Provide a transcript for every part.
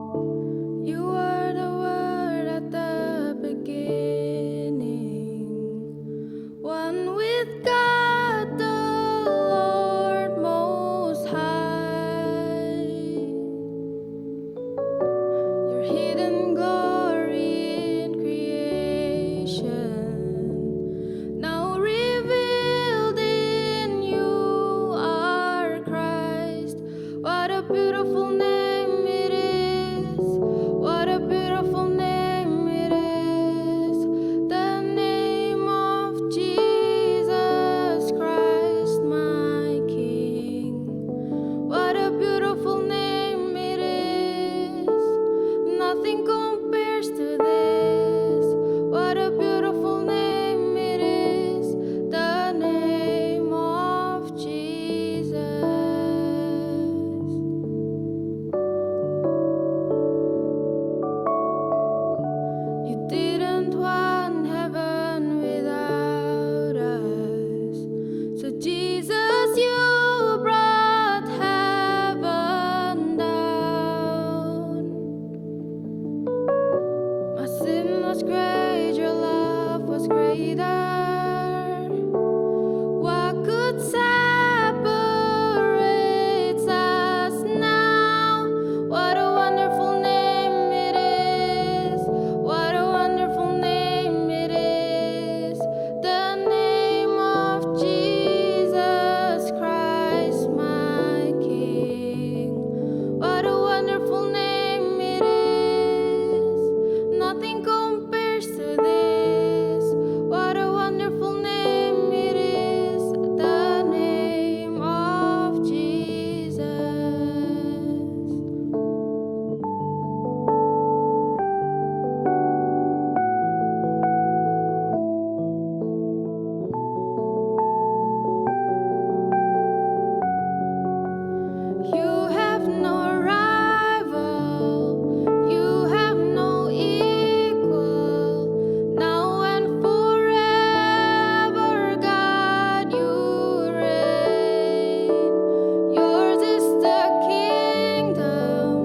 You were the word at the beginning, one with God the Lord Most High. Your hidden glory in creation, now revealed in you are Christ. What a beautiful name it is. What a beautiful name it is. The name of Jesus Christ, my King. What a beautiful name it is. Nothing compares to this. What a beautiful name it is. The name of Jesus. You didn't want heaven without us. So Jesus, you brought heaven down. My sin was great, your love was greater. What could separate us now? What a wonderful name it is. What a wonderful name it is. The name of Jesus Christ, my King. What a wonderful name it is. Nothing compares to this. What a wonderful name it is. The name of Jesus. You have no rival, you have no equal. Now and forever, God, you reign. Yours is the kingdom,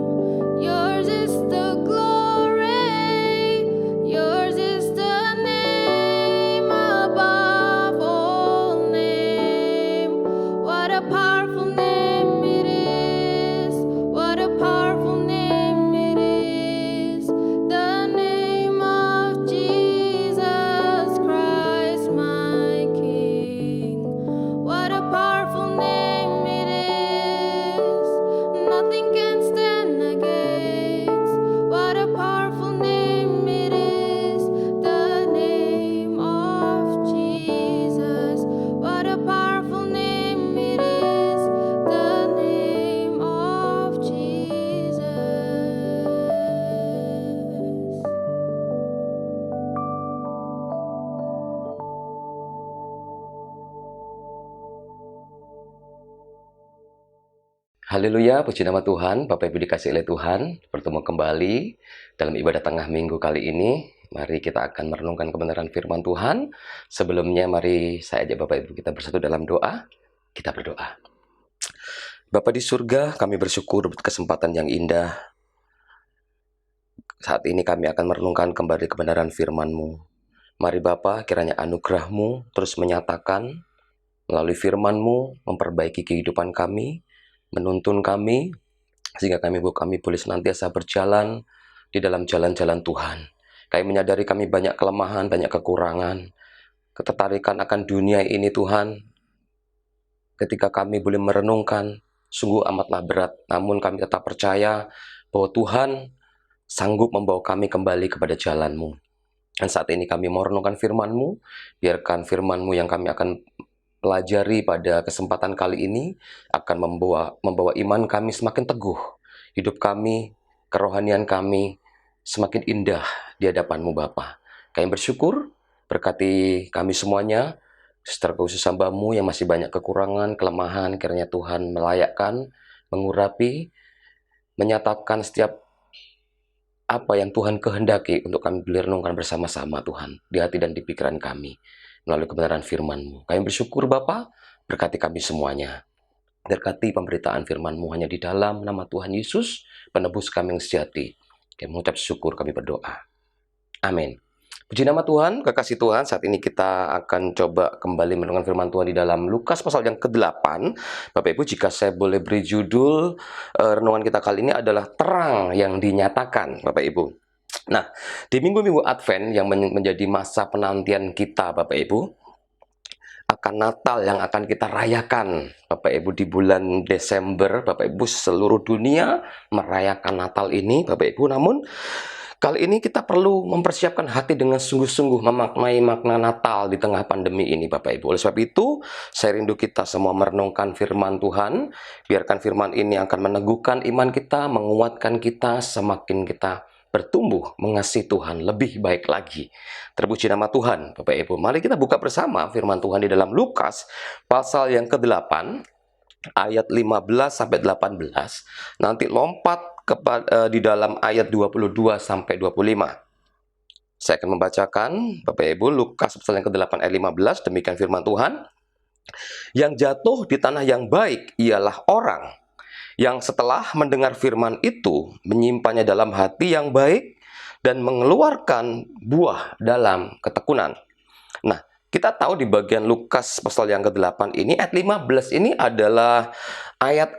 yours is the glory, yours is the name above all name. What a powerful name it is. What a powerful name it is. The name of Jesus Christ, my King. What a powerful name it is. Nothing can stand against. What a powerful name it is. The name of Jesus. What a powerful name it is. The name of Jesus. Haleluya, puji nama Tuhan. Bapak Ibu dikasihi oleh Tuhan, bertemu kembali dalam ibadah tengah minggu kali ini. Mari kita akan merenungkan kebenaran firman Tuhan. Sebelumnya mari saya ajak Bapak Ibu kita bersatu dalam doa. Kita berdoa. Bapa di surga, kami bersyukur buat kesempatan yang indah. Saat ini kami akan merenungkan kembali kebenaran firman-Mu. Mari Bapa, kiranya anugerah-Mu terus menyatakan melalui firman-Mu, memperbaiki kehidupan kami, menuntun kami, sehingga kami boleh senantiasa berjalan di dalam jalan-jalan Tuhan. Kami menyadari kami banyak kelemahan, banyak kekurangan, ketertarikan akan dunia ini Tuhan. Ketika kami boleh merenungkan, sungguh amatlah berat, namun kami tetap percaya bahwa Tuhan sanggup membawa kami kembali kepada jalan-Mu. Dan saat ini kami mau renungkan firman-Mu, biarkan firman-Mu yang kami akan pelajari pada kesempatan kali ini akan membawa iman kami semakin teguh, hidup kami, kerohanian kami semakin indah di hadapan-Mu Bapa. Kami bersyukur, berkati kami semuanya, secara khusus hamba-Mu yang masih banyak kekurangan, kelemahan, kiranya Tuhan melayakkan, mengurapi, menyatakan setiap apa yang Tuhan kehendaki untuk kami boleh renungkan bersama-sama Tuhan, di hati dan di pikiran kami, melalui kebenaran firman-Mu. Kami bersyukur Bapa, berkati kami semuanya. Berkati pemberitaan firman-Mu hanya di dalam nama Tuhan Yesus, penebus kami yang sejati. Kami mengucap syukur, kami berdoa. Amin. Puji nama Tuhan, kekasih Tuhan, saat ini kita akan coba kembali merenungkan firman Tuhan di dalam Lukas pasal yang ke-8. Bapak Ibu, jika saya boleh beri judul, renungan kita kali ini adalah terang yang dinyatakan, Bapak Ibu. Nah, di minggu-minggu Advent yang menjadi masa penantian kita, Bapak Ibu, akan Natal yang akan kita rayakan, Bapak Ibu, di bulan Desember. Bapak Ibu, seluruh dunia merayakan Natal ini, Bapak Ibu. Namun kali ini kita perlu mempersiapkan hati dengan sungguh-sungguh memaknai makna Natal di tengah pandemi ini, Bapak Ibu. Oleh sebab itu, saya rindu kita semua merenungkan firman Tuhan. Biarkan firman ini akan meneguhkan iman kita, menguatkan kita, semakin kita bertumbuh mengasihi Tuhan lebih baik lagi. Terpuji nama Tuhan, Bapak Ibu. Mari kita buka bersama firman Tuhan di dalam Lukas pasal yang ke-8 ayat 15 sampai 18. Nanti lompat di dalam ayat 22 sampai 25. Saya akan membacakan, Bapak Ibu, Lukas pasal yang ke-8 ayat 15, demikian firman Tuhan. Yang jatuh di tanah yang baik ialah orang yang setelah mendengar firman itu menyimpannya dalam hati yang baik dan mengeluarkan buah dalam ketekunan. Nah, kita tahu di bagian Lukas pasal yang ke-8 ini, ayat 15 ini adalah ayat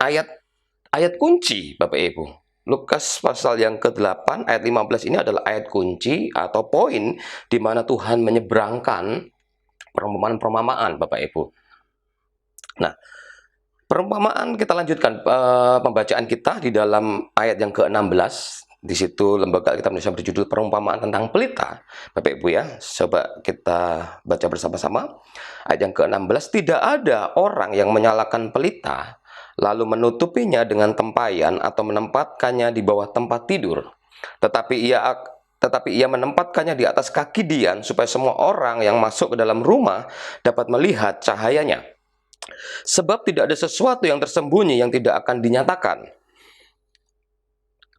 kunci, Bapak Ibu. Lukas pasal yang ke-8 ayat 15 ini adalah ayat kunci atau poin di mana Tuhan menyeberangkan perumpamaan-perumpamaan, Bapak Ibu. Nah, perumpamaan kita lanjutkan pembacaan kita di dalam ayat yang ke-16. Di situ lembaga kita Indonesia berjudul perumpamaan tentang pelita. Bapak Ibu ya, coba kita baca bersama-sama. Ayat yang ke-16, tidak ada orang yang menyalakan pelita lalu menutupinya dengan tempayan atau menempatkannya di bawah tempat tidur. Tetapi ia menempatkannya di atas kaki dian supaya semua orang yang masuk ke dalam rumah dapat melihat cahayanya. Sebab tidak ada sesuatu yang tersembunyi yang tidak akan dinyatakan,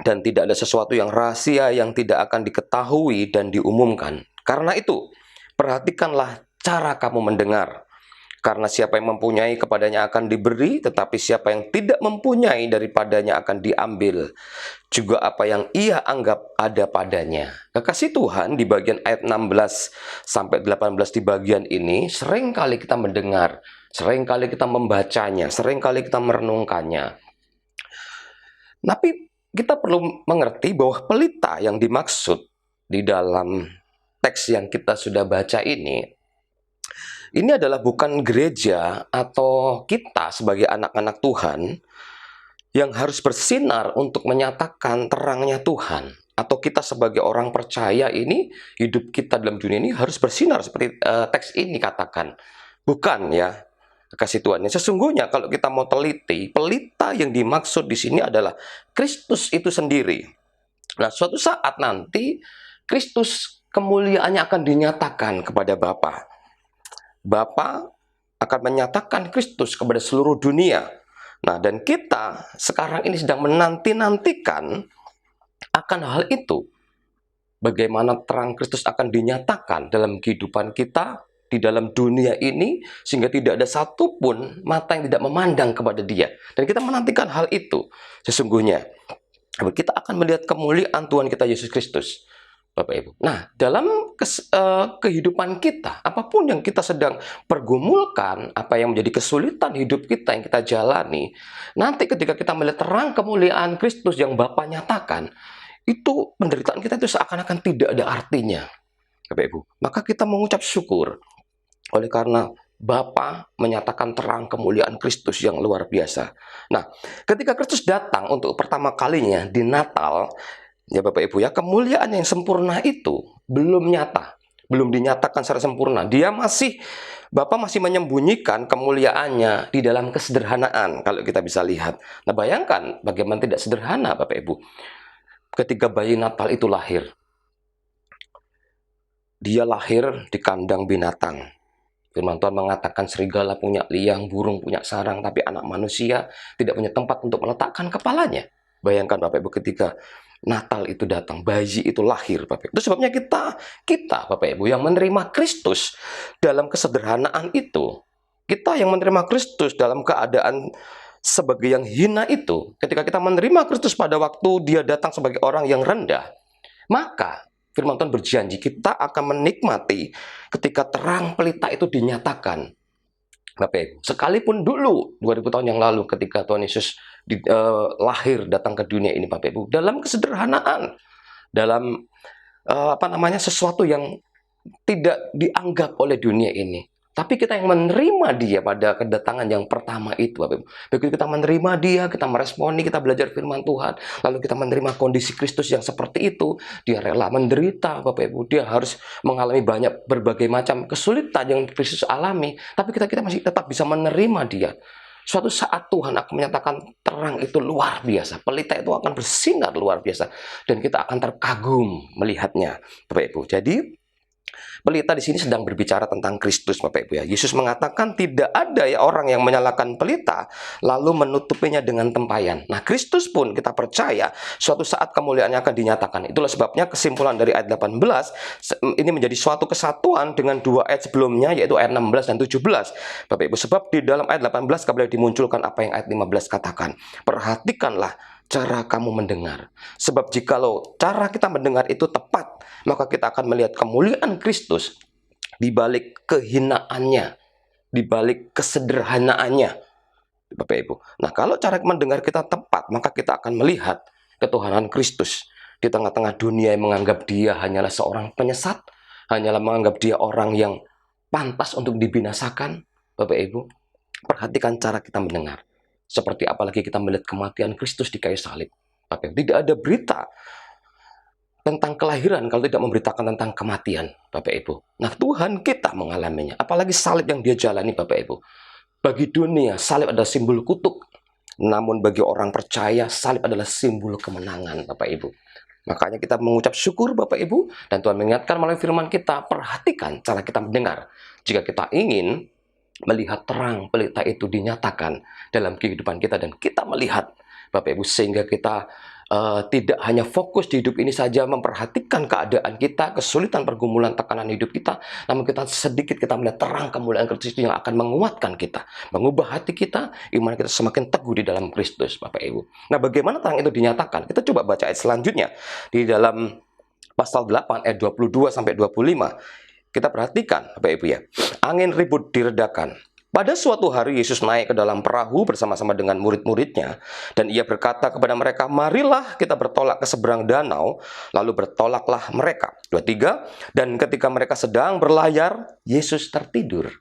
dan tidak ada sesuatu yang rahasia yang tidak akan diketahui dan diumumkan. Karena itu, perhatikanlah cara kamu mendengar. Karena siapa yang mempunyai kepadanya akan diberi, tetapi siapa yang tidak mempunyai daripadanya akan diambil juga apa yang ia anggap ada padanya. Kekasih Tuhan, di bagian ayat 16 sampai 18 di bagian ini, seringkali kita mendengar, seringkali kita membacanya, seringkali kita merenungkannya. Tapi kita perlu mengerti bahwa pelita yang dimaksud di dalam teks yang kita sudah baca ini adalah bukan gereja atau kita sebagai anak-anak Tuhan yang harus bersinar untuk menyatakan terangnya Tuhan. Atau kita sebagai orang percaya ini, hidup kita dalam dunia ini harus bersinar seperti teks ini katakan. Bukan ya, kasih Tuhan. Sesungguhnya kalau kita mau teliti, pelita yang dimaksud di sini adalah Kristus itu sendiri. Nah, suatu saat nanti Kristus kemuliaannya akan dinyatakan kepada Bapa. Bapa akan menyatakan Kristus kepada seluruh dunia. Nah, dan kita sekarang ini sedang menanti-nantikan akan hal itu. Bagaimana terang Kristus akan dinyatakan dalam kehidupan kita, di dalam dunia ini, sehingga tidak ada satupun mata yang tidak memandang kepada Dia. Dan kita menantikan hal itu. Sesungguhnya, kita akan melihat kemuliaan Tuhan kita Yesus Kristus, Bapak Ibu. Nah, dalam kehidupan kita, apapun yang kita sedang pergumulkan, apa yang menjadi kesulitan hidup kita yang kita jalani, nanti ketika kita melihat terang kemuliaan Kristus yang Bapa nyatakan, itu penderitaan kita itu seakan-akan tidak ada artinya, Bapak Ibu. Maka kita mengucap syukur oleh karena Bapa menyatakan terang kemuliaan Kristus yang luar biasa. Nah, ketika Kristus datang untuk pertama kalinya di Natal, ya Bapak Ibu ya, kemuliaan yang sempurna itu belum nyata, belum dinyatakan secara sempurna. Bapa masih menyembunyikan kemuliaannya di dalam kesederhanaan, kalau kita bisa lihat. Nah, bayangkan bagaimana tidak sederhana Bapak Ibu. Ketika bayi Natal itu lahir, dia lahir di kandang binatang. Firman Tuhan mengatakan serigala punya liang, burung punya sarang, tapi anak manusia tidak punya tempat untuk meletakkan kepalanya. Bayangkan Bapak Ibu, ketika Natal itu datang, bayi itu lahir, Bapak Ibu. Itu sebabnya kita Bapak Ibu yang menerima Kristus dalam kesederhanaan itu, kita yang menerima Kristus dalam keadaan sebagai yang hina itu, ketika kita menerima Kristus pada waktu dia datang sebagai orang yang rendah, maka firman Tuhan berjanji kita akan menikmati ketika terang pelita itu dinyatakan. Bapak Ibu, sekalipun dulu 2000 tahun yang lalu ketika Tuhan Yesus lahir datang ke dunia ini, Bapak Ibu, dalam kesederhanaan, dalam sesuatu yang tidak dianggap oleh dunia ini. Tapi kita yang menerima dia pada kedatangan yang pertama itu, Bapak Ibu. Begitu kita menerima dia, kita meresponi, kita belajar firman Tuhan, lalu kita menerima kondisi Kristus yang seperti itu, dia rela menderita, Bapak Ibu. Dia harus mengalami berbagai macam kesulitan yang Kristus alami, tapi kita masih tetap bisa menerima dia. Suatu saat Tuhan akan menyatakan terang itu luar biasa, pelita itu akan bersinar luar biasa, dan kita akan terkagum melihatnya, Bapak Ibu. Jadi pelita di sini sedang berbicara tentang Kristus, Bapak Ibu ya. Yesus mengatakan tidak ada ya orang yang menyalakan pelita lalu menutupinya dengan tempayan. Nah, Kristus pun kita percaya suatu saat kemuliaannya akan dinyatakan. Itulah sebabnya kesimpulan dari ayat 18 ini menjadi suatu kesatuan dengan dua ayat sebelumnya, yaitu ayat 16 dan 17. Bapak Ibu, sebab di dalam ayat 18 kembali dimunculkan apa yang ayat 15 katakan. Perhatikanlah cara kamu mendengar. Sebab jikalau cara kita mendengar itu tepat, maka kita akan melihat kemuliaan Kristus di balik kehinaannya, di balik kesederhanaannya, Bapak Ibu. Nah, kalau cara mendengar kita tepat, maka kita akan melihat ketuhanan Kristus di tengah-tengah dunia yang menganggap dia hanyalah seorang penyesat, hanyalah menganggap dia orang yang pantas untuk dibinasakan, Bapak Ibu. Perhatikan cara kita mendengar. Seperti apalagi kita melihat kematian Kristus di kayu salib. Bapak Ibu, tidak ada berita tentang kelahiran kalau tidak memberitakan tentang kematian, Bapak Ibu. Nah, Tuhan kita mengalaminya. Apalagi salib yang dia jalani, Bapak Ibu. Bagi dunia, salib adalah simbol kutuk. Namun bagi orang percaya, salib adalah simbol kemenangan, Bapak Ibu. Makanya kita mengucap syukur, Bapak Ibu. Dan Tuhan mengingatkan melalui firman kita, perhatikan cara kita mendengar. Jika kita ingin melihat terang pelita itu dinyatakan dalam kehidupan kita, dan kita melihat, Bapak Ibu, sehingga kita tidak hanya fokus di hidup ini saja memperhatikan keadaan kita, kesulitan, pergumulan, tekanan hidup kita, namun kita melihat terang kemuliaan Kristus yang akan menguatkan kita, mengubah hati kita, iman kita semakin teguh di dalam Kristus, Bapak Ibu. Nah, bagaimana terang itu dinyatakan? Kita coba baca ayat selanjutnya di dalam pasal 8 ayat 22 sampai 25. Kita perhatikan, Bapak Ibu ya. Angin ribut diredakan. Pada suatu hari Yesus naik ke dalam perahu bersama-sama dengan murid-muridnya, dan ia berkata kepada mereka, marilah kita bertolak ke seberang danau. Lalu bertolaklah mereka. 23. Dan ketika mereka sedang berlayar, Yesus tertidur.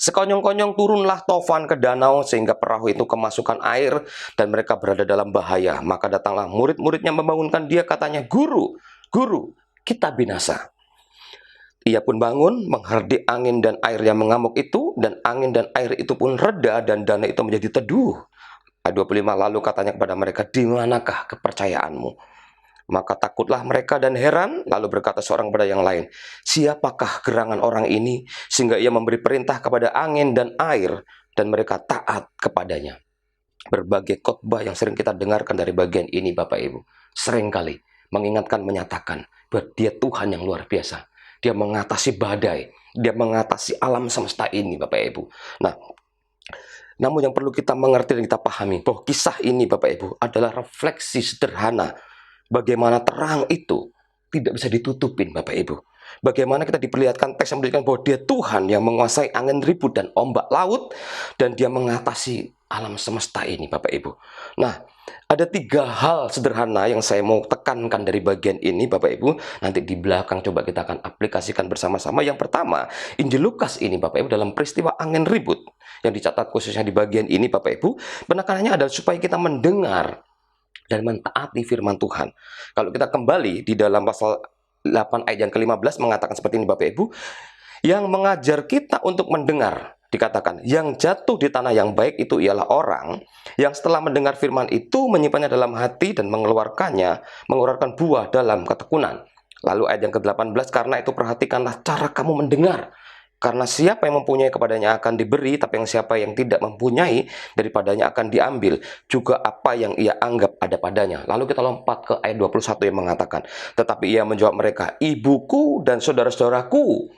Sekonyong-konyong turunlah tofan ke danau sehingga perahu itu kemasukan air dan mereka berada dalam bahaya. Maka datanglah murid-muridnya membangunkan dia, katanya, Guru, Guru, kita binasa. Ia pun bangun, menghardik angin dan air yang mengamuk itu, dan angin dan air itu pun reda, dan danau itu menjadi teduh. Ayat 25, lalu katanya kepada mereka, di manakah kepercayaanmu? Maka takutlah mereka dan heran, lalu berkata seorang kepada yang lain, siapakah gerangan orang ini, sehingga ia memberi perintah kepada angin dan air, dan mereka taat kepadanya. Berbagai khotbah yang sering kita dengarkan dari bagian ini, Bapak Ibu, seringkali mengingatkan, menyatakan bahwa dia Tuhan yang luar biasa. Dia mengatasi badai, dia mengatasi alam semesta ini, Bapak Ibu. Nah, namun yang perlu kita mengerti dan kita pahami bahwa kisah ini, Bapak Ibu, adalah refleksi sederhana bagaimana terang itu tidak bisa ditutupin, Bapak Ibu. Bagaimana kita diperlihatkan teks yang menunjukkan bahwa dia Tuhan yang menguasai angin ribut dan ombak laut, dan dia mengatasi alam semesta ini, Bapak Ibu. Nah, ada 3 hal sederhana yang saya mau tekankan dari bagian ini, Bapak Ibu. Nanti di belakang coba kita akan aplikasikan bersama-sama. Yang pertama, Injil Lukas ini, Bapak Ibu, dalam peristiwa angin ribut yang dicatat khususnya di bagian ini, Bapak Ibu, penekanannya adalah supaya kita mendengar dan mentaati firman Tuhan. Kalau kita kembali di dalam pasal 8 ayat yang ke-15 mengatakan seperti ini, Bapak Ibu, yang mengajar kita untuk mendengar. Dikatakan, yang jatuh di tanah yang baik itu ialah orang yang setelah mendengar firman itu menyimpannya dalam hati dan mengeluarkan buah dalam ketekunan. Lalu ayat yang ke-18, karena itu perhatikanlah cara kamu mendengar. Karena siapa yang mempunyai kepadanya akan diberi, tapi siapa yang tidak mempunyai daripadanya akan diambil juga apa yang ia anggap ada padanya. Lalu kita lompat ke ayat 21 yang mengatakan, tetapi ia menjawab mereka, ibuku dan saudara-saudaraku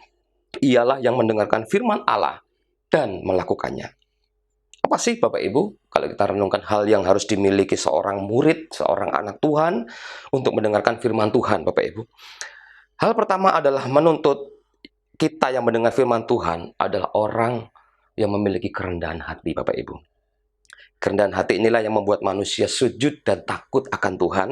ialah yang mendengarkan firman Allah dan melakukannya. Apa Apa sih Bapak Ibu kalau kita renungkan hal yang harus dimiliki seorang murid, seorang anak Tuhan untuk mendengarkan firman Tuhan Bapak Ibu? Hal pertama adalah menuntut kita yang mendengar firman Tuhan adalah orang yang memiliki kerendahan hati Bapak Ibu. Kerendahan hati inilah yang membuat manusia sujud dan takut akan Tuhan.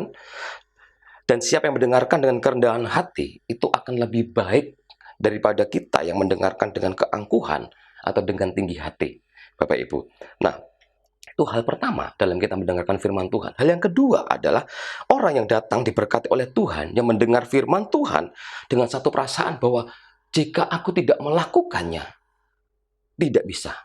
Dan siapa yang mendengarkan dengan kerendahan hati itu akan lebih baik daripada kita yang mendengarkan dengan keangkuhan atau dengan tinggi hati Bapak Ibu. Nah, itu hal pertama dalam kita mendengarkan firman Tuhan. Hal yang kedua adalah orang yang datang diberkati oleh Tuhan, yang mendengar firman Tuhan dengan satu perasaan bahwa jika aku tidak melakukannya, tidak bisa.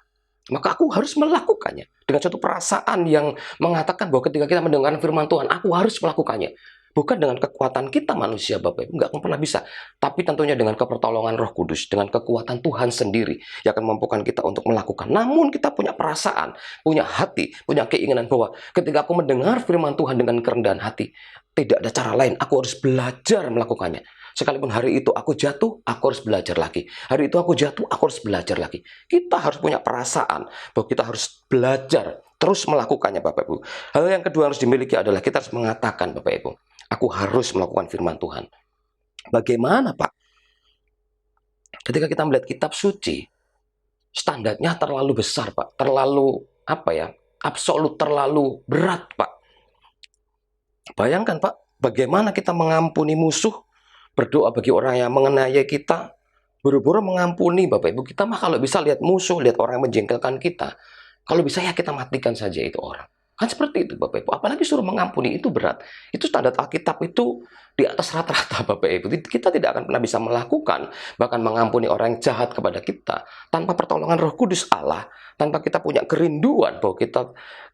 Maka aku harus melakukannya. Dengan satu perasaan yang mengatakan bahwa ketika kita mendengarkan firman Tuhan, aku harus melakukannya. Bukan dengan kekuatan kita manusia Bapak Ibu, nggak akan pernah bisa. Tapi tentunya dengan kepertolongan Roh Kudus, dengan kekuatan Tuhan sendiri yang akan memampukan kita untuk melakukan. Namun kita punya perasaan, punya hati, punya keinginan bahwa ketika aku mendengar firman Tuhan dengan kerendahan hati, tidak ada cara lain, aku harus belajar melakukannya. Sekalipun hari itu aku jatuh, aku harus belajar lagi. Hari itu aku jatuh, aku harus belajar lagi. Kita harus punya perasaan bahwa kita harus belajar terus melakukannya Bapak Ibu. Hal yang kedua harus dimiliki adalah kita harus mengatakan Bapak Ibu, aku harus melakukan firman Tuhan. Bagaimana Pak? Ketika kita melihat kitab suci, standarnya terlalu besar Pak. Terlalu, absolut, terlalu berat Pak. Bayangkan Pak, bagaimana kita mengampuni musuh, berdoa bagi orang yang menganiaya kita, buru-buru mengampuni Bapak Ibu. Kita mah kalau bisa lihat musuh, lihat orang yang menjengkelkan kita, kalau bisa ya kita matikan saja itu orang. Kan seperti itu Bapak Ibu. Apalagi suruh mengampuni, itu berat. Itu standar Alkitab itu di atas rata-rata Bapak Ibu. Kita tidak akan pernah bisa melakukan, bahkan mengampuni orang yang jahat kepada kita, tanpa pertolongan Roh Kudus Allah, tanpa kita punya kerinduan bahwa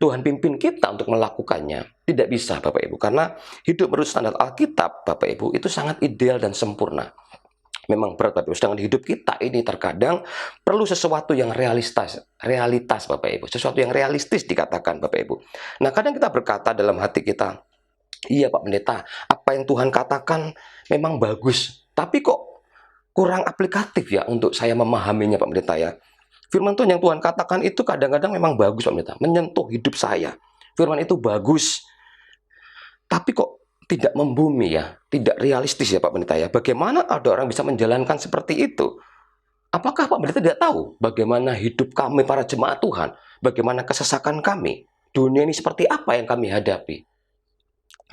Tuhan pimpin kita untuk melakukannya. Tidak bisa Bapak Ibu. Karena hidup menurut standar Alkitab Bapak Ibu itu sangat ideal dan sempurna. Memang berat Bapak Ibu, sedangkan hidup kita ini terkadang perlu sesuatu yang realitas Bapak Ibu, sesuatu yang realistis dikatakan Bapak Ibu. Nah kadang kita berkata dalam hati kita, iya Pak Pendeta, apa yang Tuhan katakan memang bagus, tapi kok kurang aplikatif ya untuk saya memahaminya Pak Pendeta ya. Firman Tuhan yang Tuhan katakan itu kadang-kadang memang bagus Pak Pendeta, menyentuh hidup saya. Firman itu bagus, tapi kok tidak membumi ya, tidak realistis ya Pak Pendeta ya. Bagaimana ada orang bisa menjalankan seperti itu? Apakah Pak Pendeta tidak tahu bagaimana hidup kami para jemaat Tuhan? Bagaimana kesesakan kami? Dunia ini seperti apa yang kami hadapi?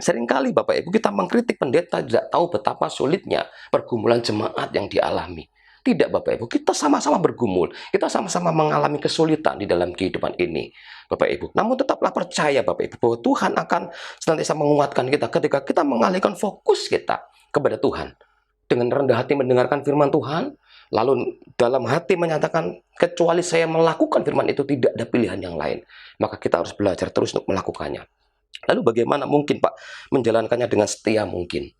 Seringkali Bapak Ibu kita mengkritik pendeta tidak tahu betapa sulitnya pergumulan jemaat yang dialami. Tidak Bapak Ibu, kita sama-sama bergumul, kita sama-sama mengalami kesulitan di dalam kehidupan ini Bapak Ibu. Namun tetaplah percaya Bapak Ibu bahwa Tuhan akan senantiasa menguatkan kita ketika kita mengalihkan fokus kita kepada Tuhan. Dengan rendah hati mendengarkan firman Tuhan, lalu dalam hati menyatakan kecuali saya melakukan firman itu tidak ada pilihan yang lain. Maka kita harus belajar terus untuk melakukannya. Lalu bagaimana mungkin Pak menjalankannya dengan setia mungkin?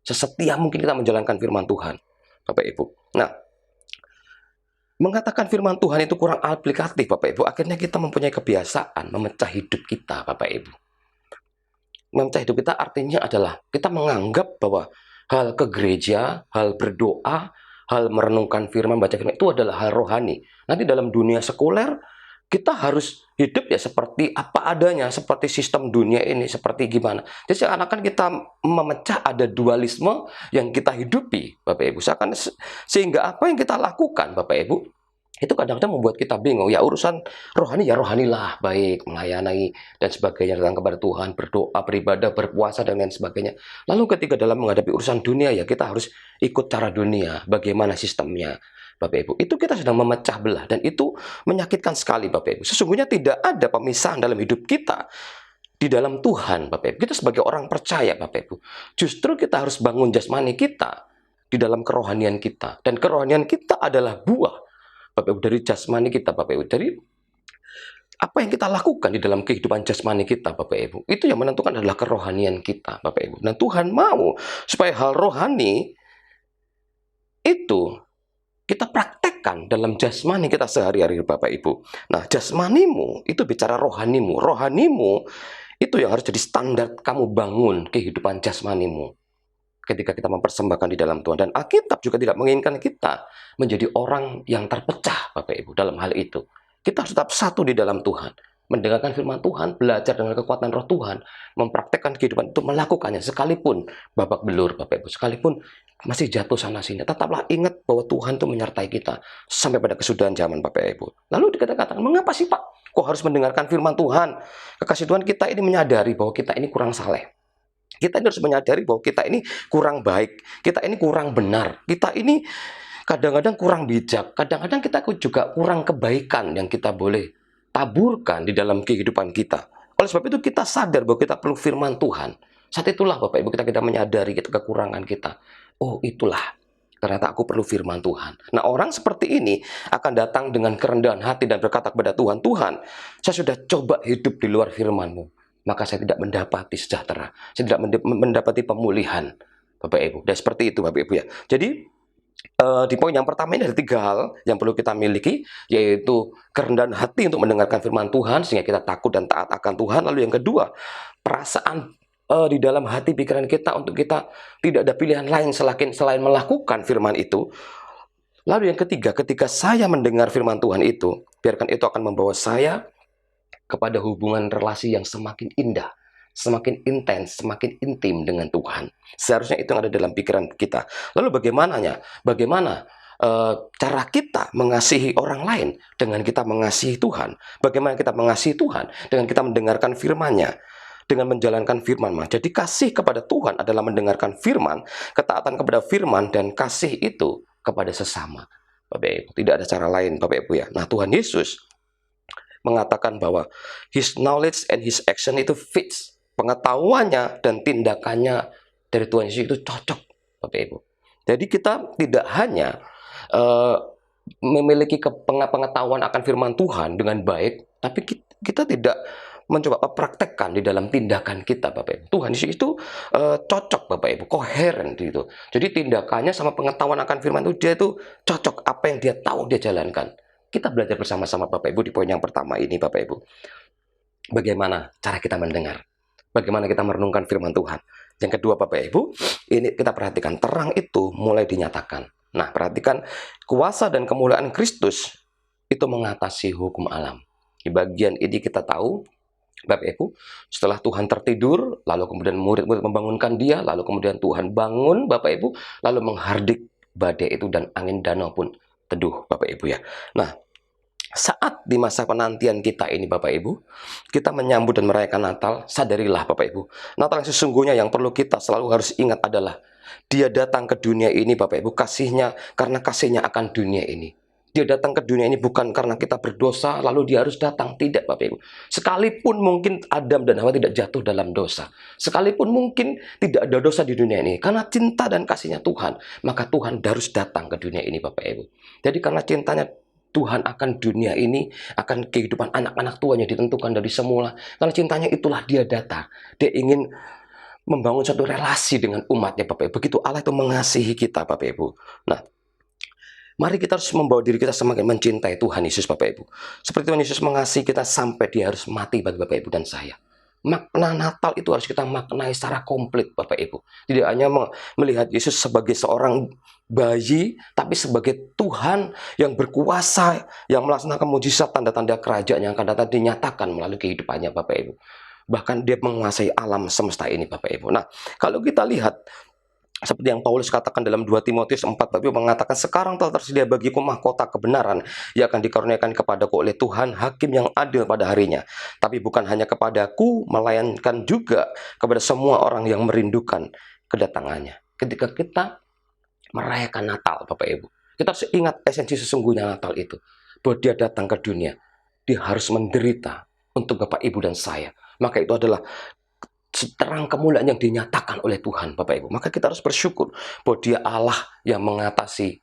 Sesetia mungkin kita menjalankan firman Tuhan Bapak Ibu. Nah, mengatakan firman Tuhan itu kurang aplikatif Bapak Ibu, akhirnya kita mempunyai kebiasaan memecah hidup kita Bapak Ibu. Memecah hidup kita artinya adalah kita menganggap bahwa hal ke gereja, hal berdoa, hal merenungkan firman, baca firman itu adalah hal rohani. Nanti dalam dunia sekuler kita harus hidup ya seperti apa adanya, seperti sistem dunia ini, seperti gimana. Jadi seakan-akan kita memecah, ada dualisme yang kita hidupi, Bapak Ibu. Sehingga apa yang kita lakukan, Bapak Ibu, itu kadang-kadang membuat kita bingung. Ya urusan rohani, ya rohanilah, baik, melayani, dan sebagainya, datang kepada Tuhan, berdoa, beribadah, berpuasa, dan lain sebagainya. Lalu ketika dalam menghadapi urusan dunia, ya kita harus ikut cara dunia, bagaimana sistemnya. Bapak Ibu, itu kita sedang memecah belah dan itu menyakitkan sekali Bapak Ibu. Sesungguhnya tidak ada pemisahan dalam hidup kita di dalam Tuhan Bapak Ibu. Kita sebagai orang percaya Bapak Ibu, justru kita harus bangun jasmani kita di dalam kerohanian kita. Dan kerohanian kita adalah buah Bapak Ibu dari jasmani kita Bapak Ibu. Dari apa yang kita lakukan di dalam kehidupan jasmani kita Bapak Ibu, itu yang menentukan adalah kerohanian kita Bapak Ibu. Dan Tuhan mau supaya hal rohani itu kita praktekkan dalam jasmani kita sehari-hari Bapak Ibu. Nah, jasmanimu itu bicara rohanimu. Rohanimu itu yang harus jadi standar kamu bangun kehidupan jasmanimu ketika kita mempersembahkan di dalam Tuhan. Dan Alkitab juga tidak menginginkan kita menjadi orang yang terpecah Bapak Ibu dalam hal itu. Kita harus tetap satu di dalam Tuhan. Mendengarkan firman Tuhan, belajar dengan kekuatan roh Tuhan, mempraktekkan kehidupan itu, melakukannya. Sekalipun babak belur, Bapak Ibu, sekalipun masih jatuh sana sini, tetaplah ingat bahwa Tuhan itu menyertai kita sampai pada kesudahan zaman, Bapak Ibu. Lalu kita katakan, mengapa sih Pak kok harus mendengarkan firman Tuhan? Kekasih Tuhan, kita ini menyadari bahwa kita ini kurang saleh. Kita ini harus menyadari bahwa kita ini kurang baik, kita ini kurang benar, kita ini kadang-kadang kurang bijak, kadang-kadang kita juga kurang kebaikan yang kita boleh taburkan di dalam kehidupan kita. Oleh sebab itu kita sadar bahwa kita perlu firman Tuhan. Saat itulah Bapak Ibu kita menyadari kekurangan kita. Oh itulah, ternyata aku perlu firman Tuhan. Nah orang seperti ini akan datang dengan kerendahan hati dan berkata kepada Tuhan, Tuhan saya sudah coba hidup di luar firman-Mu, maka saya tidak mendapati sejahtera, saya tidak mendapati pemulihan, Bapak Ibu. Dan seperti itu Bapak Ibu ya. Jadi di poin yang pertama ini ada 3 hal yang perlu kita miliki, yaitu kerendahan hati untuk mendengarkan firman Tuhan sehingga kita takut dan taat akan Tuhan. Lalu yang kedua, perasaan di dalam hati pikiran kita untuk kita tidak ada pilihan lain selain melakukan firman itu. Lalu yang ketiga, ketika saya mendengar firman Tuhan itu, biarkan itu akan membawa saya kepada hubungan relasi yang semakin indah, semakin intens, semakin intim dengan Tuhan. Seharusnya itu yang ada dalam pikiran kita. Lalu bagaimananya? Bagaimana cara kita mengasihi orang lain dengan kita mengasihi Tuhan? Bagaimana kita mengasihi Tuhan dengan kita mendengarkan firman-Nya, dengan menjalankan firman-Nya. Jadi kasih kepada Tuhan adalah mendengarkan firman, ketaatan kepada firman, dan kasih itu kepada sesama. Bapak Ibu, tidak ada cara lain Bapak Ibu ya. Nah Tuhan Yesus mengatakan bahwa His knowledge and His action itu fits. Pengetahuannya dan tindakannya dari Tuhan Yesus itu cocok, Bapak Ibu. Jadi kita tidak hanya memiliki pengetahuan akan firman Tuhan dengan baik, tapi kita tidak mencoba mempraktekkan di dalam tindakan kita, Bapak Ibu. Tuhan Yesus itu cocok, Bapak Ibu, koheren gitu. Jadi tindakannya sama pengetahuan akan firman itu, dia itu cocok, apa yang dia tahu dia jalankan. Kita belajar bersama-sama Bapak Ibu di poin yang pertama ini Bapak Ibu. Bagaimana cara kita mendengar? Bagaimana kita merenungkan firman Tuhan? Yang kedua Bapak Ibu, ini kita perhatikan, terang itu mulai dinyatakan. Nah perhatikan, kuasa dan kemuliaan Kristus itu mengatasi hukum alam. Di bagian ini kita tahu, Bapak Ibu, setelah Tuhan tertidur, lalu kemudian murid-murid membangunkan dia, lalu kemudian Tuhan bangun Bapak Ibu, lalu menghardik badai itu dan angin danau pun teduh Bapak Ibu ya. Nah, saat di masa penantian kita ini Bapak Ibu, kita menyambut dan merayakan Natal, sadarilah Bapak Ibu, Natal yang sesungguhnya yang perlu kita selalu harus ingat adalah Dia datang ke dunia ini Bapak Ibu, kasihnya karena kasihnya akan dunia ini. Dia datang ke dunia ini bukan karena kita berdosa lalu dia harus datang, tidak Bapak Ibu. Sekalipun mungkin Adam dan Hawa tidak jatuh dalam dosa, sekalipun mungkin tidak ada dosa di dunia ini, karena cinta dan kasihnya Tuhan, maka Tuhan harus datang ke dunia ini Bapak Ibu. Jadi karena cintanya Tuhan akan dunia ini, akan kehidupan anak-anak Tuhan yang ditentukan dari semula. Karena cintanya itulah dia datang. Dia ingin membangun suatu relasi dengan umatnya Bapak Ibu. Begitu Allah itu mengasihi kita Bapak Ibu. Nah, mari kita harus membawa diri kita semakin mencintai Tuhan Yesus Bapak Ibu. Seperti Tuhan Yesus mengasihi kita sampai dia harus mati bagi Bapak Ibu dan saya. Makna Natal itu harus kita maknai secara komplit Bapak Ibu. Tidak hanya melihat Yesus sebagai seorang bayi, tapi sebagai Tuhan yang berkuasa, yang melaksanakan mujizat tanda-tanda kerajaan yang akan datang dinyatakan melalui kehidupannya Bapak Ibu. Bahkan dia menguasai alam semesta ini Bapak Ibu. Nah, kalau kita lihat seperti yang Paulus katakan dalam 2 Timotius 4, Bapak Ibu mengatakan, sekarang telah tersedia bagiku mahkota kebenaran yang akan dikaruniakan kepadaku oleh Tuhan, hakim yang adil pada harinya. Tapi bukan hanya kepadaku, melainkan juga kepada semua orang yang merindukan kedatangannya. Ketika kita merayakan Natal, Bapak Ibu, kita harus ingat esensi sesungguhnya Natal itu. Bahwa dia datang ke dunia, dia harus menderita untuk Bapak Ibu dan saya. Maka itu adalah terang kemuliaan yang dinyatakan oleh Tuhan Bapak Ibu. Maka kita harus bersyukur bahwa dia Allah yang mengatasi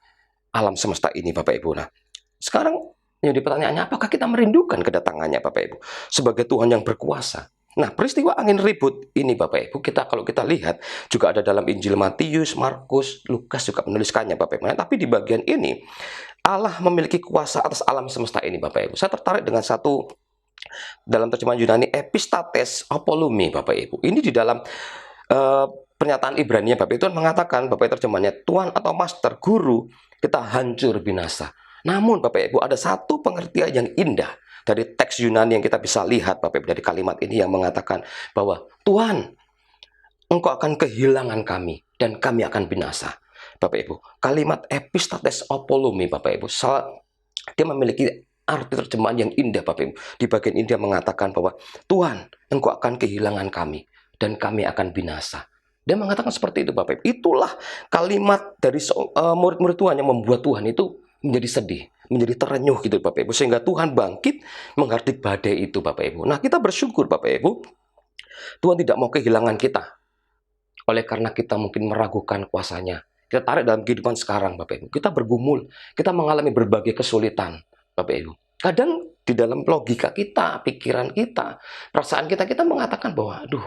alam semesta ini Bapak Ibu. Nah, sekarang yang pertanyaannya, apakah kita merindukan kedatangannya Bapak Ibu sebagai Tuhan yang berkuasa? Nah, peristiwa angin ribut ini Bapak Ibu, kalau kita lihat juga ada dalam Injil Matius, Markus, Lukas juga menuliskannya Bapak Ibu. Nah, tapi di bagian ini Allah memiliki kuasa atas alam semesta ini Bapak Ibu. Saya tertarik dengan satu dalam terjemahan Yunani, epistates apolumi Bapak Ibu. Ini di dalam pernyataan Ibrani Bapak Itu mengatakan, Bapak terjemahannya, Tuhan atau Master, Guru, kita hancur binasa. Namun Bapak Ibu, ada satu pengertian yang indah dari teks Yunani yang kita bisa lihat Bapak Ibu, dari kalimat ini yang mengatakan bahwa Tuhan, Engkau akan kehilangan kami dan kami akan binasa. Bapak Ibu, kalimat epistates apolumi Bapak Ibu, dia memiliki arti terjemahan yang indah Bapak Ibu. Di bagian ini dia mengatakan bahwa Tuhan, Engkau akan kehilangan kami dan kami akan binasa. Dia mengatakan seperti itu Bapak Ibu. Itulah kalimat dari murid-murid Tuhan yang membuat Tuhan itu menjadi sedih, menjadi terenyuh gitu Bapak Ibu. Sehingga Tuhan bangkit menghardik badai itu Bapak Ibu. Nah, kita bersyukur Bapak Ibu, Tuhan tidak mau kehilangan kita. Oleh karena kita mungkin meragukan kuasanya. Kita tarik dalam kehidupan sekarang Bapak Ibu. Kita bergumul, kita mengalami berbagai kesulitan Bapak Ibu. Kadang di dalam logika kita, pikiran kita, perasaan kita, kita mengatakan bahwa aduh,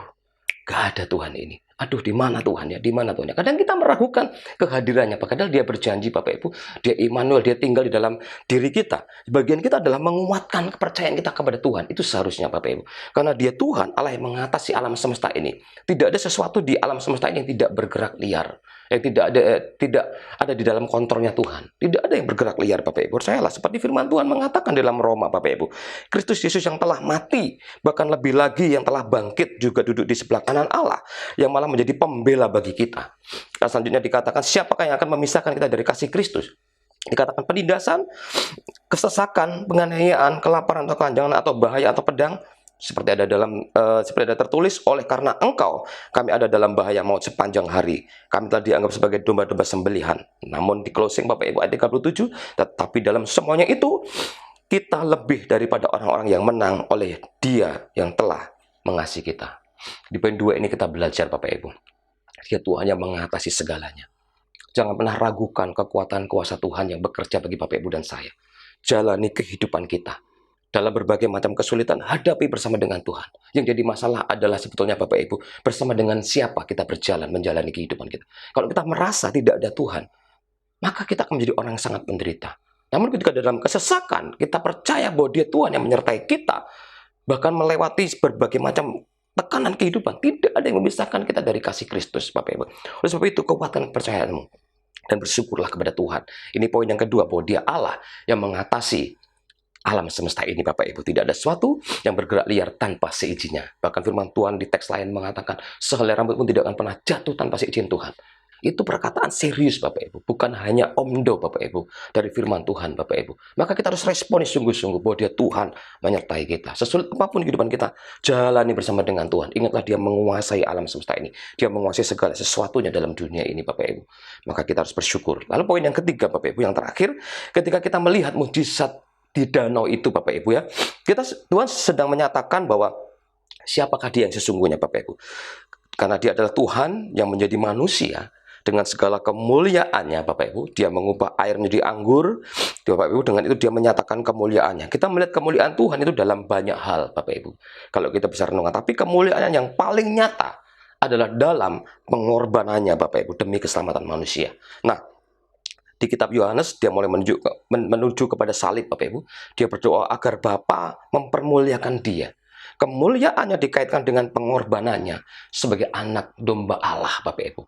gak ada Tuhan ini. Aduh, di mana Tuhan ya? Di mana Tuhan ya? Kadang kita meragukan kehadirannya. Padahal dia berjanji Bapak Ibu. Dia Immanuel, dia tinggal di dalam diri kita. Bagian kita adalah menguatkan kepercayaan kita kepada Tuhan. Itu seharusnya Bapak Ibu. Karena dia Tuhan, Allah yang mengatasi alam semesta ini. Tidak ada sesuatu di alam semesta ini yang tidak bergerak liar. Yang tidak ada di dalam kontrolnya Tuhan. Tidak ada yang bergerak liar Bapak Ibu. Percayalah, seperti firman Tuhan mengatakan dalam Roma Bapak Ibu. Kristus Yesus yang telah mati, bahkan lebih lagi yang telah bangkit juga duduk di sebelah kanan Allah, yang malah menjadi pembela bagi kita. Dan selanjutnya dikatakan, siapakah yang akan memisahkan kita dari kasih Kristus? Dikatakan penindasan, kesesakan, penganiayaan, kelaparan atau kelanjangan atau bahaya atau pedang, seperti ada tertulis, oleh karena engkau kami ada dalam bahaya maut sepanjang hari, kami telah dianggap sebagai domba-domba sembelihan. Namun di closing Bapak Ibu ayat 37, tetapi dalam semuanya itu kita lebih daripada orang-orang yang menang oleh Dia yang telah mengasihi kita. Di poin 2 ini kita belajar Bapak Ibu, dia Tuhan yang mengatasi segalanya. Jangan pernah ragukan kekuatan kuasa Tuhan yang bekerja bagi Bapak Ibu dan saya. Jalani kehidupan kita dalam berbagai macam kesulitan, hadapi bersama dengan Tuhan. Yang jadi masalah adalah sebetulnya Bapak Ibu, bersama dengan siapa kita berjalan menjalani kehidupan kita. Kalau kita merasa tidak ada Tuhan, maka kita akan menjadi orang yang sangat menderita. Namun ketika dalam kesesakan, kita percaya bahwa dia Tuhan yang menyertai kita, bahkan melewati berbagai macam tekanan kehidupan, tidak ada yang memisahkan kita dari kasih Kristus Bapak Ibu. Oleh sebab itu, kuatkan kepercayaanmu dan bersyukurlah kepada Tuhan. Ini poin yang kedua, bahwa dia Allah yang mengatasi alam semesta ini Bapak Ibu. Tidak ada sesuatu yang bergerak liar tanpa seizinnya. Bahkan firman Tuhan di teks lain mengatakan, sehelai rambut pun tidak akan pernah jatuh tanpa seizin Tuhan. Itu perkataan serius Bapak Ibu, bukan hanya omdo Bapak Ibu, dari firman Tuhan Bapak Ibu. Maka kita harus responi sungguh-sungguh bahwa dia Tuhan menyertai kita. Sesulit apapun kehidupan kita, jalani bersama dengan Tuhan. Ingatlah dia menguasai alam semesta ini. Dia menguasai segala sesuatunya dalam dunia ini Bapak Ibu. Maka kita harus bersyukur. Lalu poin yang ketiga Bapak Ibu, yang terakhir, ketika kita melihat mujizat di danau itu Bapak Ibu ya, Tuhan sedang menyatakan bahwa siapakah dia yang sesungguhnya Bapak Ibu. Karena dia adalah Tuhan yang menjadi manusia dengan segala kemuliaannya Bapak Ibu. Dia mengubah air menjadi anggur Bapak Ibu. Dengan itu dia menyatakan kemuliaannya. Kita melihat kemuliaan Tuhan itu dalam banyak hal Bapak Ibu, kalau kita bisa renungkan. Tapi kemuliaannya yang paling nyata adalah dalam pengorbanannya Bapak Ibu demi keselamatan manusia. Nah, di kitab Yohanes dia mulai menuju kepada salib Bapak Ibu. Dia berdoa agar Bapa mempermuliakan dia. Kemuliaannya dikaitkan dengan pengorbanannya sebagai anak domba Allah Bapak Ibu.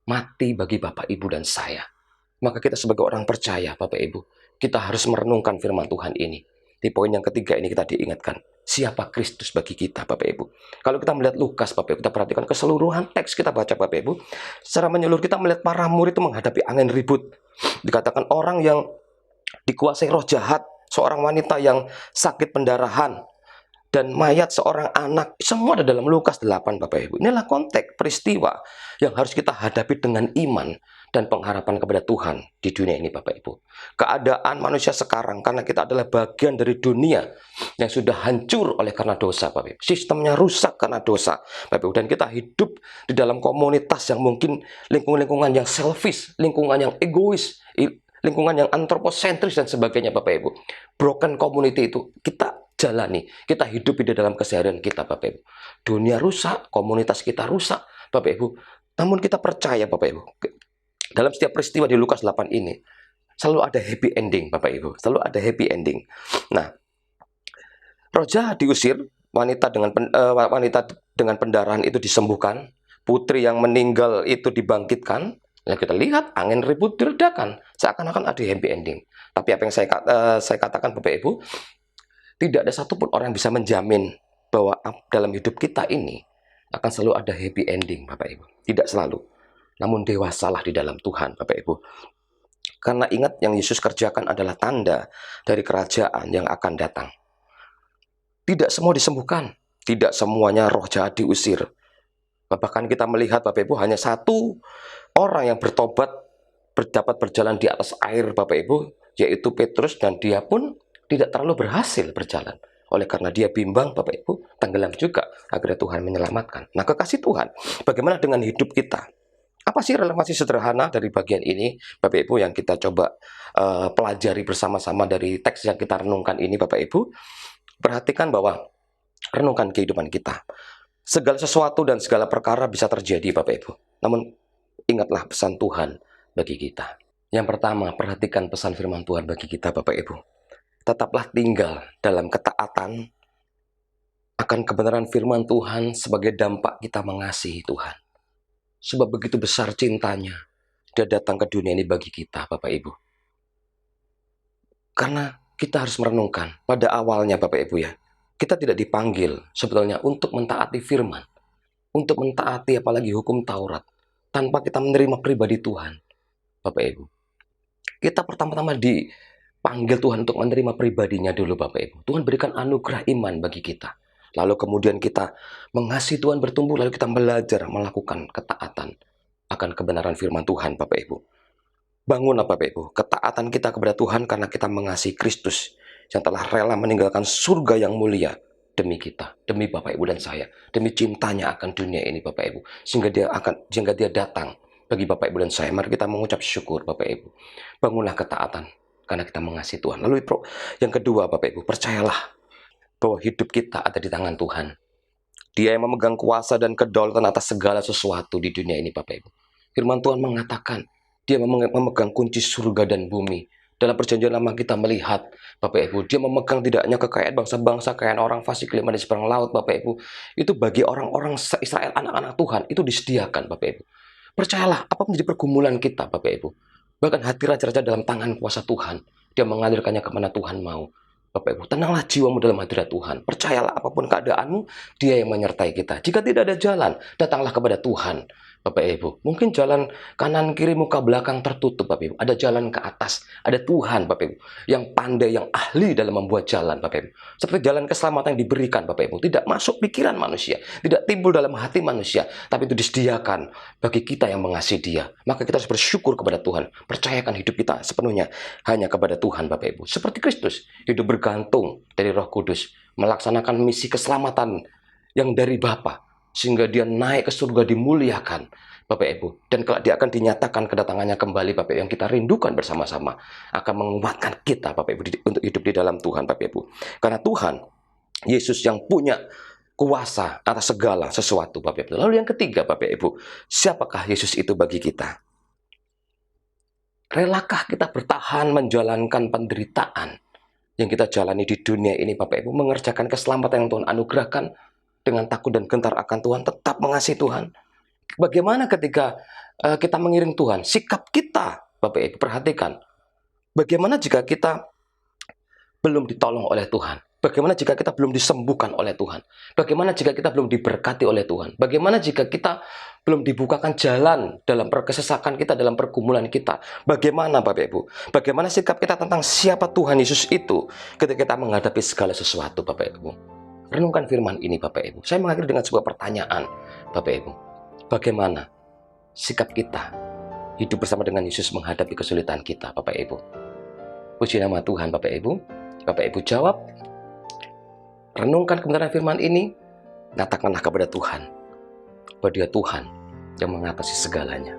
Mati bagi Bapak Ibu dan saya. Maka kita sebagai orang percaya Bapak Ibu, kita harus merenungkan firman Tuhan ini. Di poin yang ketiga ini kita diingatkan, siapa Kristus bagi kita Bapak Ibu. Kalau kita melihat Lukas Bapak Ibu, kita perhatikan keseluruhan teks kita baca Bapak Ibu, secara menyeluruh kita melihat para murid itu menghadapi angin ribut. Dikatakan orang yang dikuasai roh jahat, seorang wanita yang sakit pendarahan, dan mayat seorang anak, semua ada dalam Lukas 8 Bapak Ibu. Inilah konteks peristiwa yang harus kita hadapi dengan iman dan pengharapan kepada Tuhan di dunia ini Bapak Ibu. Keadaan manusia sekarang, karena kita adalah bagian dari dunia yang sudah hancur oleh karena dosa Bapak Ibu. Sistemnya rusak karena dosa Bapak Ibu. Dan kita hidup di dalam komunitas yang mungkin lingkungan yang selfish, lingkungan yang egois, lingkungan yang antroposentris dan sebagainya Bapak Ibu. Broken community itu kita jalani, kita hidup di dalam keseharian kita Bapak Ibu. Dunia rusak, komunitas kita rusak Bapak Ibu. Namun kita percaya Bapak Ibu, dalam setiap peristiwa di Lukas 8 ini selalu ada happy ending Bapak Ibu. Selalu ada happy ending. Nah, roh jahat diusir, wanita dengan pendarahan itu disembuhkan, putri yang meninggal itu dibangkitkan, Lalu kita lihat angin ribut diredakan, seakan-akan ada happy ending. Tapi apa yang saya katakan Bapak Ibu, tidak ada satupun orang yang bisa menjamin bahwa dalam hidup kita ini akan selalu ada happy ending Bapak Ibu. Tidak selalu. Namun dewasalah di dalam Tuhan Bapak Ibu. Karena ingat yang Yesus kerjakan adalah tanda dari kerajaan yang akan datang. Tidak semua disembuhkan, tidak semuanya roh jahat diusir. Bahkan kita melihat Bapak Ibu hanya satu orang yang bertobat dapat berjalan di atas air Bapak Ibu, yaitu Petrus, dan dia pun tidak terlalu berhasil berjalan. Oleh karena dia bimbang Bapak Ibu, tenggelam juga. Akhirnya Tuhan menyelamatkan. Nah, kekasih Tuhan, bagaimana dengan hidup kita? Apa sih relevansi sederhana dari bagian ini Bapak Ibu yang kita coba pelajari bersama-sama dari teks yang kita renungkan ini Bapak Ibu? Perhatikan bahwa renungkan kehidupan kita. Segala sesuatu dan segala perkara bisa terjadi Bapak Ibu. Namun ingatlah pesan Tuhan bagi kita. Yang pertama, perhatikan pesan firman Tuhan bagi kita Bapak Ibu. Tetaplah tinggal dalam ketaatan akan kebenaran firman Tuhan sebagai dampak kita mengasihi Tuhan. Sebab begitu besar cintanya dia datang ke dunia ini bagi kita Bapak Ibu. Karena kita harus merenungkan pada awalnya Bapak Ibu ya, kita tidak dipanggil sebetulnya untuk mentaati firman, untuk mentaati apalagi hukum Taurat, tanpa kita menerima pribadi Tuhan Bapak Ibu. Kita pertama-tama dipanggil Tuhan untuk menerima pribadinya dulu Bapak Ibu. Tuhan berikan anugerah iman bagi kita. Lalu kemudian kita mengasihi Tuhan bertumbuh, lalu kita belajar melakukan ketaatan akan kebenaran firman Tuhan Bapak Ibu. Bangunlah Bapak Ibu, ketaatan kita kepada Tuhan karena kita mengasihi Kristus yang telah rela meninggalkan surga yang mulia demi kita, demi Bapak Ibu dan saya, demi cintanya akan dunia ini Bapak Ibu, sehingga dia datang bagi Bapak Ibu dan saya. Mari kita mengucap syukur Bapak Ibu. Bangunlah ketaatan karena kita mengasihi Tuhan. Lalu yang kedua Bapak Ibu, percayalah bahwa hidup kita ada di tangan Tuhan. Dia yang memegang kuasa dan kedaulatan atas segala sesuatu di dunia ini Bapak Ibu. Firman Tuhan mengatakan dia memegang kunci surga dan bumi. Dalam perjanjian lama kita melihat Bapak Ibu, dia memegang tidak hanya kekayaan bangsa-bangsa, kekayaan orang fasik lima di seberang laut Bapak Ibu. Itu bagi orang-orang Israel, anak-anak Tuhan, itu disediakan Bapak Ibu. Percayalah, apa menjadi pergumulan kita Bapak Ibu. Bahkan hati raja-raja dalam tangan kuasa Tuhan. Dia mengalirkannya kemana Tuhan mau. Bapak Ibu, tenanglah jiwamu dalam hadirat Tuhan. Percayalah apapun keadaanmu, dia yang menyertai kita. Jika tidak ada jalan, datanglah kepada Tuhan. Bapak Ibu, mungkin jalan kanan kiri muka belakang tertutup Bapak Ibu. Ada jalan ke atas, ada Tuhan Bapak Ibu yang pandai, yang ahli dalam membuat jalan Bapak Ibu. Seperti jalan keselamatan yang diberikan Bapak Ibu, tidak masuk pikiran manusia, tidak timbul dalam hati manusia, tapi itu disediakan bagi kita yang mengasihi Dia. Maka kita harus bersyukur kepada Tuhan, percayakan hidup kita sepenuhnya hanya kepada Tuhan Bapak Ibu. Seperti Kristus, hidup bergantung dari Roh Kudus, melaksanakan misi keselamatan yang dari Bapa, sehingga dia naik ke surga dimuliakan Bapak Ibu. Dan kalau dia akan dinyatakan kedatangannya kembali Bapak Ibu, yang kita rindukan bersama-sama, akan menguatkan kita Bapak Ibu untuk hidup di dalam Tuhan Bapak Ibu. Karena Tuhan Yesus yang punya kuasa atas segala sesuatu Bapak Ibu. Lalu yang ketiga Bapak Ibu, siapakah Yesus itu bagi kita? Relakah kita bertahan menjalankan penderitaan yang kita jalani di dunia ini Bapak Ibu, mengerjakan keselamatan yang Tuhan anugerahkan dengan takut dan gentar akan Tuhan, tetap mengasihi Tuhan? Bagaimana ketika kita mengiring Tuhan? Sikap kita, Bapak Ibu, perhatikan. Bagaimana jika kita belum ditolong oleh Tuhan? Bagaimana jika kita belum disembuhkan oleh Tuhan? Bagaimana jika kita belum diberkati oleh Tuhan? Bagaimana jika kita belum dibukakan jalan dalam kesesakan kita, dalam pergumulan kita? Bagaimana Bapak Ibu? Bagaimana sikap kita tentang siapa Tuhan Yesus itu ketika kita menghadapi segala sesuatu Bapak Ibu? Renungkan firman ini Bapak Ibu. Saya mengakhiri dengan sebuah pertanyaan Bapak Ibu. Bagaimana sikap kita hidup bersama dengan Yesus menghadapi kesulitan kita Bapak Ibu? Puji nama Tuhan Bapak Ibu. Bapak Ibu jawab, renungkan kebenaran firman ini, nyatakanlah kepada Tuhan bahwa Dia Tuhan yang mengatasi segalanya.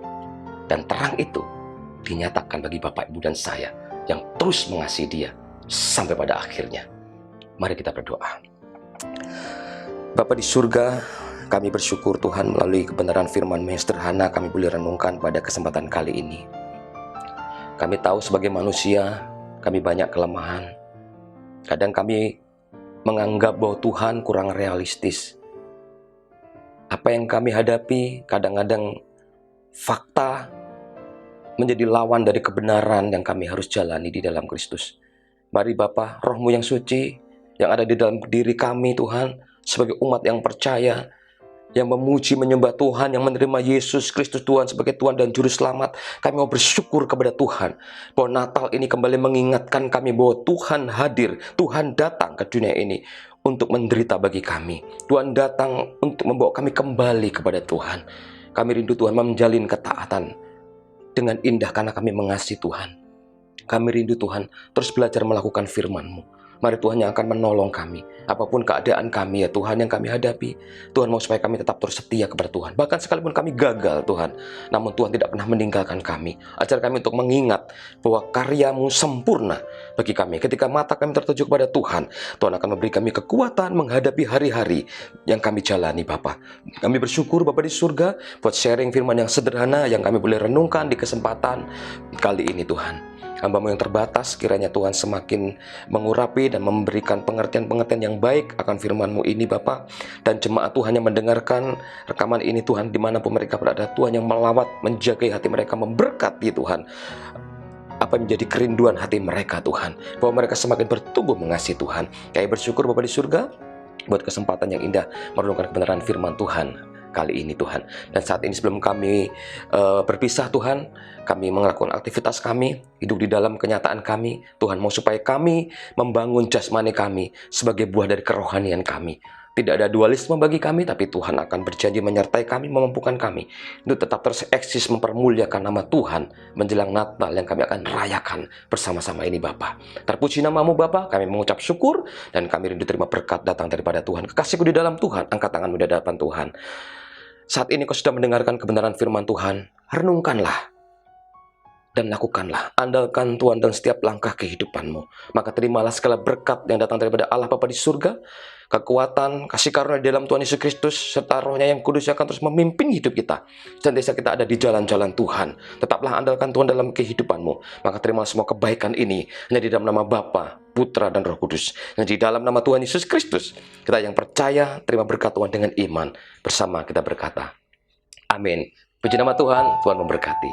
Dan terang itu dinyatakan bagi Bapak Ibu dan saya yang terus mengasihi Dia sampai pada akhirnya. Mari kita berdoa. Bapa di surga, kami bersyukur Tuhan melalui kebenaran firman yang sederhana kami boleh renungkan pada kesempatan kali ini. Kami tahu sebagai manusia, kami banyak kelemahan. Kadang kami menganggap bahwa Tuhan kurang realistis. Apa yang kami hadapi kadang-kadang fakta menjadi lawan dari kebenaran yang kami harus jalani di dalam Kristus. Mari Bapa, Roh-Mu yang suci, yang ada di dalam diri kami Tuhan, sebagai umat yang percaya, yang memuji menyembah Tuhan, yang menerima Yesus Kristus Tuhan sebagai Tuhan dan Juru Selamat. Kami mau bersyukur kepada Tuhan bahwa Natal ini kembali mengingatkan kami bahwa Tuhan hadir, Tuhan datang ke dunia ini untuk menderita bagi kami. Tuhan datang untuk membawa kami kembali kepada Tuhan. Kami rindu Tuhan menjalin ketaatan dengan indah karena kami mengasihi Tuhan. Kami rindu Tuhan terus belajar melakukan firman-Mu. Mari Tuhan yang akan menolong kami. Apapun keadaan kami ya Tuhan yang kami hadapi, Tuhan mau supaya kami tetap terus setia kepada Tuhan. Bahkan sekalipun kami gagal Tuhan, namun Tuhan tidak pernah meninggalkan kami. Ajar kami untuk mengingat bahwa karya-Mu sempurna bagi kami. Ketika mata kami tertuju kepada Tuhan, Tuhan akan memberi kami kekuatan menghadapi hari-hari yang kami jalani Bapa. Kami bersyukur Bapa di surga buat sharing firman yang sederhana yang kami boleh renungkan di kesempatan kali ini Tuhan. Hamba-Mu yang terbatas, kiranya Tuhan semakin mengurapi dan memberikan pengertian-pengertian yang baik akan firman-Mu ini Bapa. Dan jemaat Tuhan yang mendengarkan rekaman ini Tuhan, dimanapun mereka berada, Tuhan yang melawat, menjaga hati mereka, memberkati Tuhan apa yang menjadi kerinduan hati mereka Tuhan, bahwa mereka semakin bertumbuh mengasihi Tuhan. Kami bersyukur Bapa di surga buat kesempatan yang indah merenungkan kebenaran firman Tuhan kali ini Tuhan. Dan saat ini sebelum kami berpisah Tuhan, kami melakukan aktivitas kami, hidup di dalam kenyataan kami. Tuhan mau supaya kami membangun jasmani kami sebagai buah dari kerohanian kami. Tidak ada dualisme bagi kami, tapi Tuhan akan berjanji menyertai kami, memampukan kami untuk tetap terus eksis mempermuliakan nama Tuhan menjelang Natal yang kami akan rayakan bersama-sama ini Bapa. Terpuji nama-Mu Bapa, kami mengucap syukur dan kami rindu terima berkat datang daripada Tuhan. Kekasihku di dalam Tuhan, angkat tanganmu di hadapan Tuhan. Saat ini kau sudah mendengarkan kebenaran firman Tuhan, renungkanlah dan lakukanlah. Andalkan Tuhan dalam setiap langkah kehidupanmu. Maka terimalah segala berkat yang datang daripada Allah Bapa di surga, kekuatan, kasih karunia di dalam Tuhan Yesus Kristus, serta Roh-Nya yang kudus yang akan terus memimpin hidup kita. Senantiasa kita ada di jalan-jalan Tuhan. Tetaplah andalkan Tuhan dalam kehidupanmu. Maka terimalah semua kebaikan ini hanya di dalam nama Bapa, Putra, dan Roh Kudus. Dan di dalam nama Tuhan Yesus Kristus, kita yang percaya terima berkat Tuhan dengan iman. Bersama kita berkata, amin. Puji nama Tuhan, Tuhan memberkati.